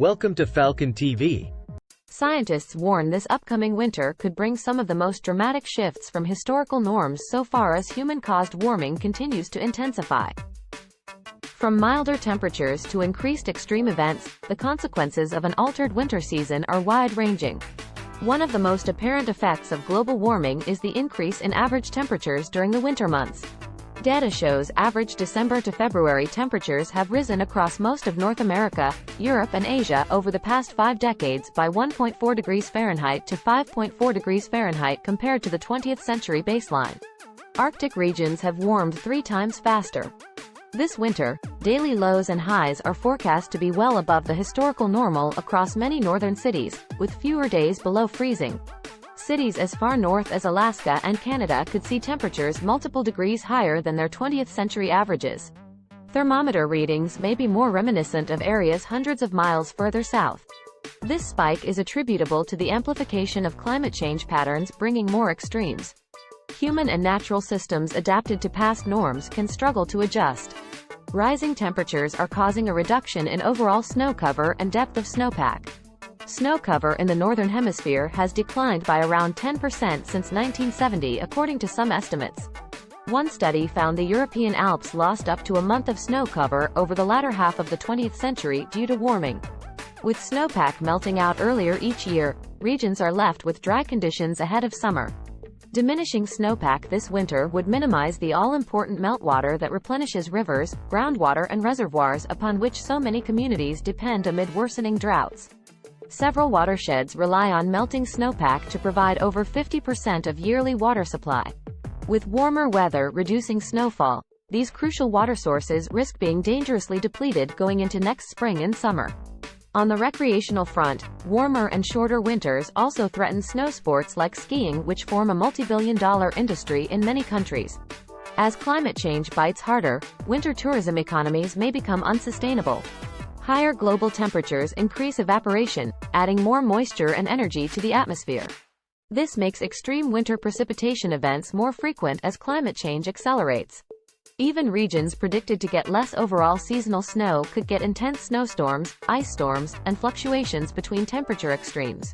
Welcome to Falcon TV. Scientists warn this upcoming winter could bring some of the most dramatic shifts from historical norms so far as human-caused warming continues to intensify. From milder temperatures to increased extreme events, the consequences of an altered winter season are wide-ranging. One of the most apparent effects of global warming is the increase in average temperatures during the winter months. Data shows average December to February temperatures have risen across most of North America, Europe and Asia over the past 5 decades by 1.4 degrees Fahrenheit to 5.4 degrees Fahrenheit compared to the 20th century baseline. Arctic regions have warmed 3 times faster. This winter, daily lows and highs are forecast to be well above the historical normal across many northern cities, with fewer days below freezing. Cities as far north as Alaska and Canada could see temperatures multiple degrees higher than their 20th century averages. Thermometer readings may be more reminiscent of areas hundreds of miles further south. This spike is attributable to the amplification of climate change patterns bringing more extremes. Human and natural systems adapted to past norms can struggle to adjust. Rising temperatures are causing a reduction in overall snow cover and depth of snowpack. Snow cover in the Northern Hemisphere has declined by around 10% since 1970 according to some estimates. One study found the European Alps lost up to a month of snow cover over the latter half of the 20th century due to warming. With snowpack melting out earlier each year, regions are left with dry conditions ahead of summer. Diminishing snowpack this winter would minimize the all-important meltwater that replenishes rivers, groundwater and reservoirs upon which so many communities depend amid worsening droughts. Several watersheds rely on melting snowpack to provide over 50% of yearly water supply. With warmer weather reducing snowfall, these crucial water sources risk being dangerously depleted going into next spring and summer. On the recreational front, warmer and shorter winters also threaten snow sports like skiing, which form a multi-billion-dollar industry in many countries. As climate change bites harder, winter tourism economies may become unsustainable. Higher global temperatures increase evaporation, adding more moisture and energy to the atmosphere. This makes extreme winter precipitation events more frequent as climate change accelerates. Even regions predicted to get less overall seasonal snow could get intense snowstorms, ice storms, and fluctuations between temperature extremes.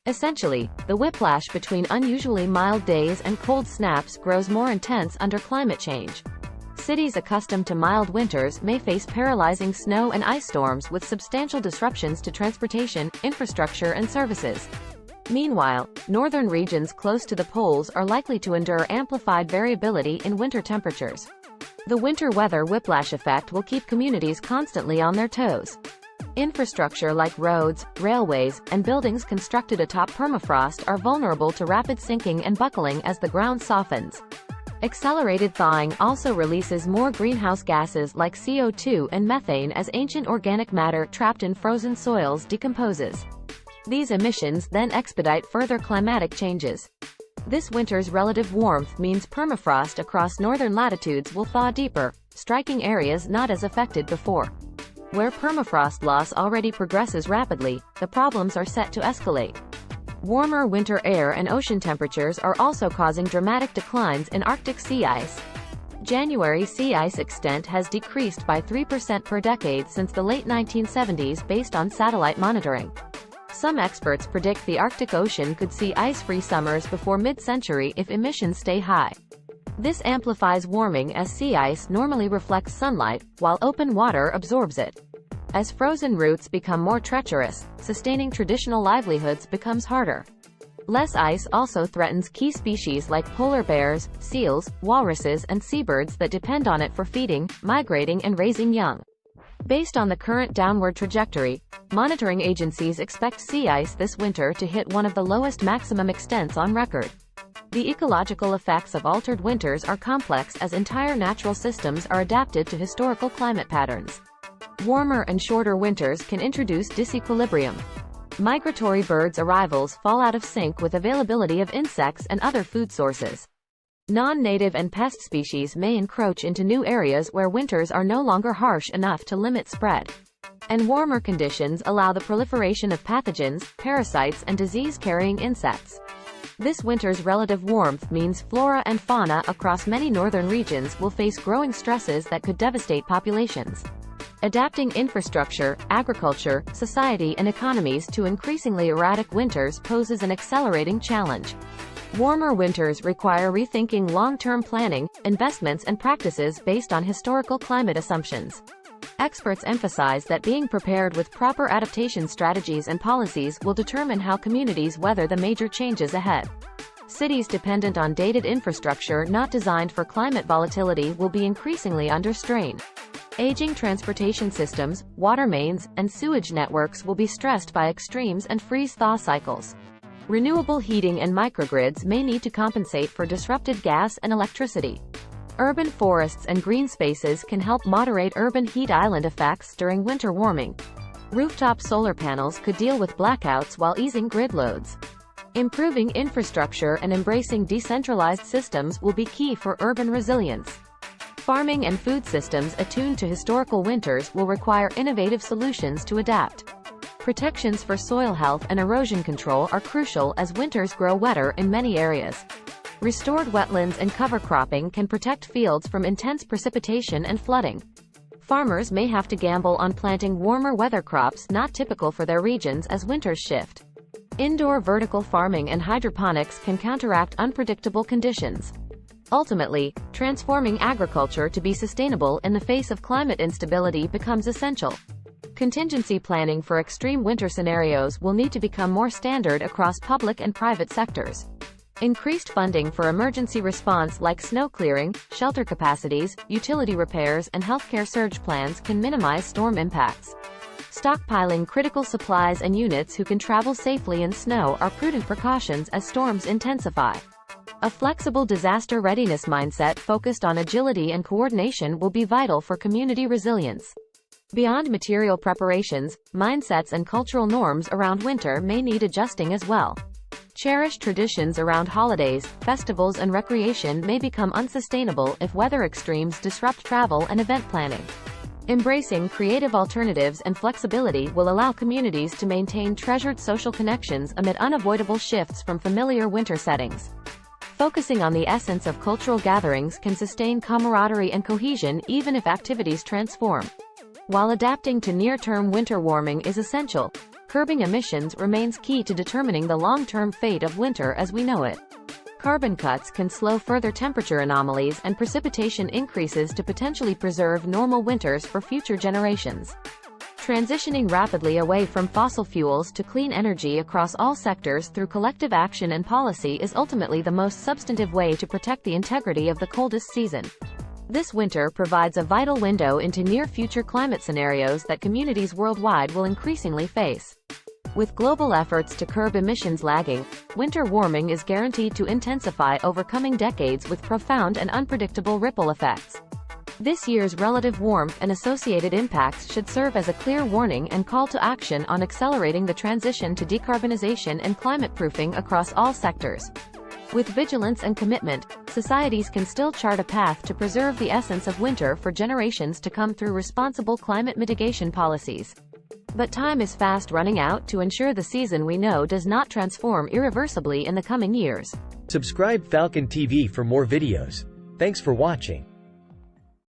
Essentially, the whiplash between unusually mild days and cold snaps grows more intense under climate change. Cities accustomed to mild winters may face paralyzing snow and ice storms with substantial disruptions to transportation, infrastructure and services. Meanwhile, northern regions close to the poles are likely to endure amplified variability in winter temperatures. The winter weather whiplash effect will keep communities constantly on their toes. Infrastructure like roads, railways, and buildings constructed atop permafrost are vulnerable to rapid sinking and buckling as the ground softens. Accelerated thawing also releases more greenhouse gases like CO2 and methane as ancient organic matter trapped in frozen soils decomposes. These emissions then expedite further climatic changes. This winter's relative warmth means permafrost across northern latitudes will thaw deeper, striking areas not as affected before. Where permafrost loss already progresses rapidly, the problems are set to escalate. Warmer winter air and ocean temperatures are also causing dramatic declines in Arctic sea ice. January sea ice extent has decreased by 3% per decade since the late 1970s based on satellite monitoring. Some experts predict the Arctic Ocean could see ice-free summers before mid-century if emissions stay high. This amplifies warming as sea ice normally reflects sunlight, while open water absorbs it. As frozen routes become more treacherous, sustaining traditional livelihoods becomes harder. Less ice also threatens key species like polar bears, seals, walruses and seabirds that depend on it for feeding, migrating and raising young. Based on the current downward trajectory, monitoring agencies expect sea ice this winter to hit one of the lowest maximum extents on record. The ecological effects of altered winters are complex as entire natural systems are adapted to historical climate patterns. Warmer and shorter winters can introduce disequilibrium. Migratory birds' arrivals fall out of sync with availability of insects and other food sources. Non-native and pest species may encroach into new areas where winters are no longer harsh enough to limit spread. And warmer conditions allow the proliferation of pathogens, parasites and disease-carrying insects. This winter's relative warmth means flora and fauna across many northern regions will face growing stresses that could devastate populations. Adapting infrastructure, agriculture, society and economies to increasingly erratic winters poses an accelerating challenge. Warmer winters require rethinking long-term planning, investments and practices based on historical climate assumptions. Experts emphasize that being prepared with proper adaptation strategies and policies will determine how communities weather the major changes ahead. Cities dependent on dated infrastructure not designed for climate volatility will be increasingly under strain. Aging transportation systems, water mains, and sewage networks will be stressed by extremes and freeze-thaw cycles. Renewable heating and microgrids may need to compensate for disrupted gas and electricity. Urban forests and green spaces can help moderate urban heat island effects during winter warming. Rooftop solar panels could deal with blackouts while easing grid loads. Improving infrastructure and embracing decentralized systems will be key for urban resilience. Farming and food systems attuned to historical winters will require innovative solutions to adapt. Protections for soil health and erosion control are crucial as winters grow wetter in many areas. Restored wetlands and cover cropping can protect fields from intense precipitation and flooding. Farmers may have to gamble on planting warmer weather crops not typical for their regions as winters shift. Indoor vertical farming and hydroponics can counteract unpredictable conditions. Ultimately, transforming agriculture to be sustainable in the face of climate instability becomes essential. Contingency planning for extreme winter scenarios will need to become more standard across public and private sectors. Increased funding for emergency response like snow clearing, shelter capacities, utility repairs, and healthcare surge plans can minimize storm impacts. Stockpiling critical supplies and units who can travel safely in snow are prudent precautions as storms intensify. A flexible disaster readiness mindset focused on agility and coordination will be vital for community resilience. Beyond material preparations, mindsets and cultural norms around winter may need adjusting as well. Cherished traditions around holidays, festivals and recreation may become unsustainable if weather extremes disrupt travel and event planning. Embracing creative alternatives and flexibility will allow communities to maintain treasured social connections amid unavoidable shifts from familiar winter settings. Focusing on the essence of cultural gatherings can sustain camaraderie and cohesion even if activities transform. While adapting to near-term winter warming is essential, curbing emissions remains key to determining the long-term fate of winter as we know it. Carbon cuts can slow further temperature anomalies and precipitation increases to potentially preserve normal winters for future generations. Transitioning rapidly away from fossil fuels to clean energy across all sectors through collective action and policy is ultimately the most substantive way to protect the integrity of the coldest season. This winter provides a vital window into near-future climate scenarios that communities worldwide will increasingly face. With global efforts to curb emissions lagging, winter warming is guaranteed to intensify over coming decades with profound and unpredictable ripple effects. This year's relative warmth and associated impacts should serve as a clear warning and call to action on accelerating the transition to decarbonization and climate-proofing across all sectors. With vigilance and commitment, societies can still chart a path to preserve the essence of winter for generations to come through responsible climate mitigation policies. But time is fast running out to ensure the season we know does not transform irreversibly in the coming years. Subscribe Falcon TV for more videos. Thanks for watching.